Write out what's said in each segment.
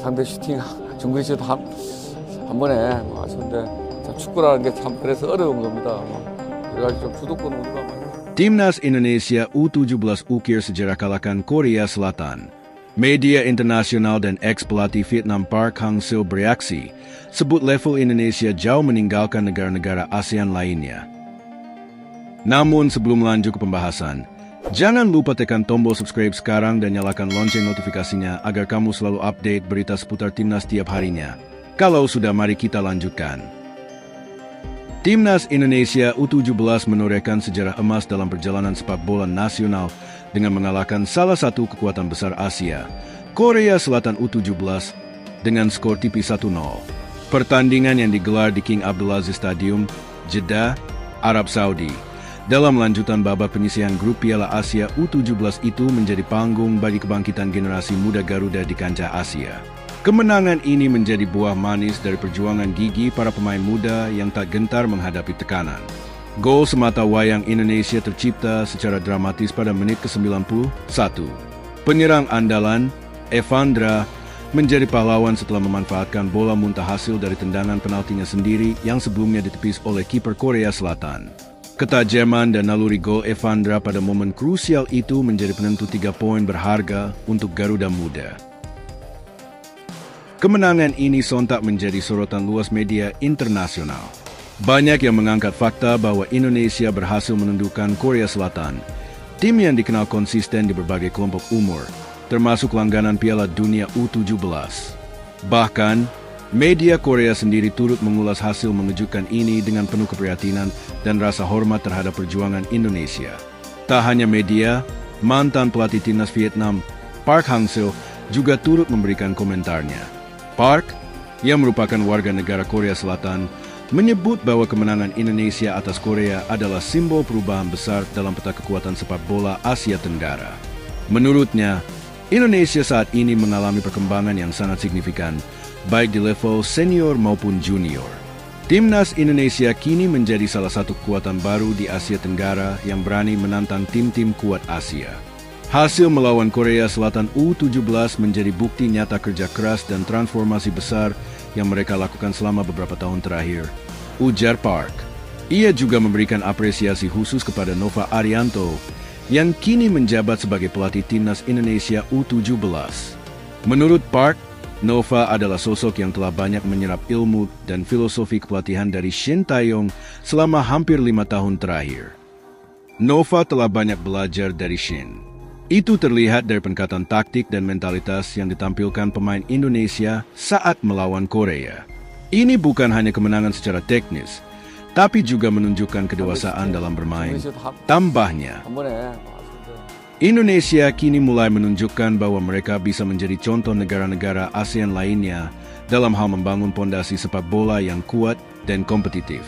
상대 슈팅 중거리 슛 한 번에 맞췄는데 축구라는 게 참 그래서 어려운 겁니다. 그래가지고 좀 주도권 우리가 많이. Timnas Indonesia U17 ukir sejarah kalahkan Korea Selatan. Media internasional dan ex-pelatih Vietnam Park Hang-seo bereaksi, sebut level Indonesia jauh meninggalkan negara-negara ASEAN lainnya. Namun sebelum lanjut ke pembahasan, jangan lupa tekan tombol subscribe sekarang dan nyalakan lonceng notifikasinya agar kamu selalu update berita seputar Timnas tiap harinya. Kalau sudah, mari kita lanjutkan. Timnas Indonesia U17 menorehkan sejarah emas dalam perjalanan sepak bola nasional dengan mengalahkan salah satu kekuatan besar Asia, Korea Selatan U17, dengan skor tipis 1-0. Pertandingan yang digelar di King Abdulaziz Stadium, Jeddah, Arab Saudi, dalam lanjutan babak penyisihan grup Piala Asia U17 itu menjadi panggung bagi kebangkitan generasi muda Garuda di kancah Asia. Kemenangan ini menjadi buah manis dari perjuangan gigih para pemain muda yang tak gentar menghadapi tekanan. Gol semata wayang Indonesia tercipta secara dramatis pada menit ke-91. Penyerang andalan, Evandra, menjadi pahlawan setelah memanfaatkan bola muntah hasil dari tendangan penaltinya sendiri yang sebelumnya ditepis oleh kiper Korea Selatan. Ketajaman dan naluri gol Evandra pada momen krusial itu menjadi penentu 3 poin berharga untuk Garuda Muda. Kemenangan ini sontak menjadi sorotan luas media internasional. Banyak yang mengangkat fakta bahwa Indonesia berhasil menundukkan Korea Selatan, tim yang dikenal konsisten di berbagai kelompok umur, termasuk langganan Piala Dunia U17. Bahkan, media Korea sendiri turut mengulas hasil mengejutkan ini dengan penuh keprihatinan dan rasa hormat terhadap perjuangan Indonesia. Tak hanya media, mantan pelatih timnas Vietnam, Park Hang-seo, juga turut memberikan komentarnya. Park, yang merupakan warga negara Korea Selatan, menyebut bahwa kemenangan Indonesia atas Korea adalah simbol perubahan besar dalam peta kekuatan sepak bola Asia Tenggara. Menurutnya, Indonesia saat ini mengalami perkembangan yang sangat signifikan, baik di level senior maupun junior. Timnas Indonesia kini menjadi salah satu kekuatan baru di Asia Tenggara yang berani menantang tim-tim kuat Asia. Hasil melawan Korea Selatan U17 menjadi bukti nyata kerja keras dan transformasi besar yang mereka lakukan selama beberapa tahun terakhir, ujar Park. Ia juga memberikan apresiasi khusus kepada Nova Arianto, yang kini menjabat sebagai pelatih Timnas Indonesia U17. Menurut Park, Nova adalah sosok yang telah banyak menyerap ilmu dan filosofi kepelatihan dari Shin Tae-yong selama hampir 5 tahun terakhir. Nova telah banyak belajar dari Shin. Itu terlihat dari peningkatan taktik dan mentalitas yang ditampilkan pemain Indonesia saat melawan Korea. Ini bukan hanya kemenangan secara teknis, tapi juga menunjukkan kedewasaan dalam bermain. Tambahnya, Indonesia kini mulai menunjukkan bahwa mereka bisa menjadi contoh negara-negara ASEAN lainnya dalam hal membangun pondasi sepak bola yang kuat dan kompetitif.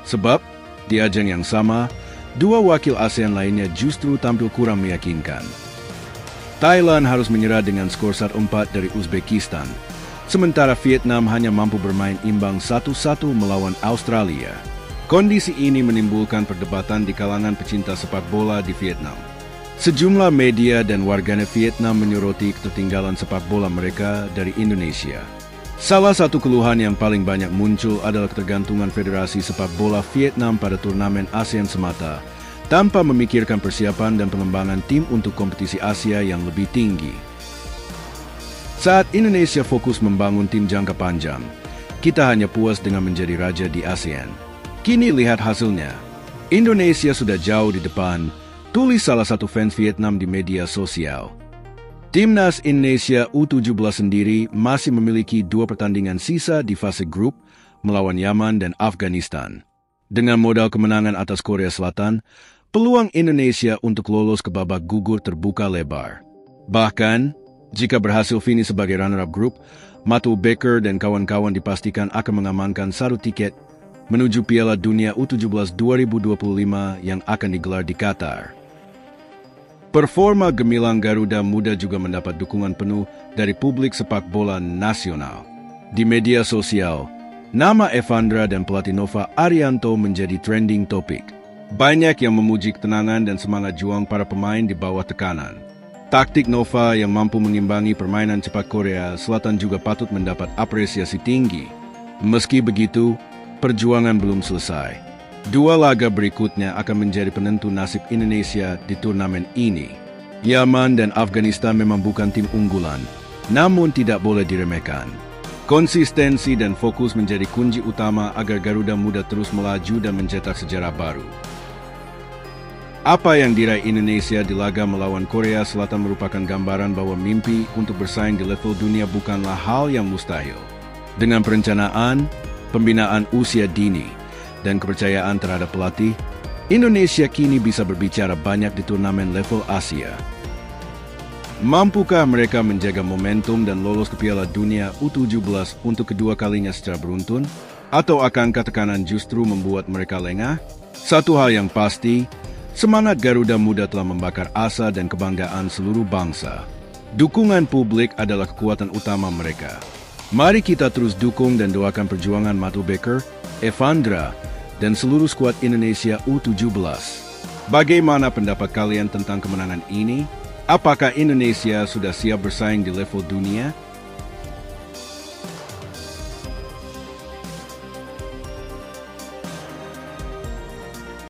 Sebab, di ajang yang sama, 2 wakil ASEAN lainnya justru tampil kurang meyakinkan. Thailand harus menyerah dengan skor 1-4 dari Uzbekistan, sementara Vietnam hanya mampu bermain imbang 1-1 melawan Australia. Kondisi ini menimbulkan perdebatan di kalangan pecinta sepak bola di Vietnam. Sejumlah media dan warganet Vietnam menyoroti ketertinggalan sepak bola mereka dari Indonesia. Salah satu keluhan yang paling banyak muncul adalah ketergantungan Federasi Sepak Bola Vietnam pada turnamen ASEAN semata, tanpa memikirkan persiapan dan pengembangan tim untuk kompetisi Asia yang lebih tinggi. Saat Indonesia fokus membangun tim jangka panjang, kita hanya puas dengan menjadi raja di ASEAN. Kini lihat hasilnya. Indonesia sudah jauh di depan, tulis salah satu fans Vietnam di media sosial. Timnas Indonesia U17 sendiri masih memiliki 2 pertandingan sisa di fase grup melawan Yaman dan Afghanistan. Dengan modal kemenangan atas Korea Selatan, peluang Indonesia untuk lolos ke babak gugur terbuka lebar. Bahkan, jika berhasil finish sebagai runner-up grup, Matu Baker dan kawan-kawan dipastikan akan mengamankan 1 tiket menuju Piala Dunia U17 2025 yang akan digelar di Qatar. Performa gemilang Garuda Muda juga mendapat dukungan penuh dari publik sepak bola nasional. Di media sosial, nama Evandra dan pelatih Nova Arianto menjadi trending topik. Banyak yang memuji ketenangan dan semangat juang para pemain di bawah tekanan. Taktik Nova yang mampu mengimbangi permainan cepat Korea Selatan juga patut mendapat apresiasi tinggi. Meski begitu, perjuangan belum selesai. 2 laga berikutnya akan menjadi penentu nasib Indonesia di turnamen ini. Yaman dan Afghanistan memang bukan tim unggulan, namun tidak boleh diremehkan. Konsistensi dan fokus menjadi kunci utama agar Garuda Muda terus melaju dan mencetak sejarah baru. Apa yang diraih Indonesia di laga melawan Korea Selatan merupakan gambaran bahwa mimpi untuk bersaing di level dunia bukanlah hal yang mustahil. Dengan perencanaan, pembinaan usia dini, dan kepercayaan terhadap pelatih, Indonesia kini bisa berbicara banyak di turnamen level Asia. Mampukah mereka menjaga momentum dan lolos ke Piala Dunia U17 untuk kedua kalinya secara beruntun? Atau akankah tekanan justru membuat mereka lengah? Satu hal yang pasti, semangat Garuda Muda telah membakar asa dan kebanggaan seluruh bangsa. Dukungan publik adalah kekuatan utama mereka. Mari kita terus dukung dan doakan perjuangan Matu Baker, Evandra, dan seluruh skuad Indonesia U17. Bagaimana pendapat kalian tentang kemenangan ini? Apakah Indonesia sudah siap bersaing di level dunia?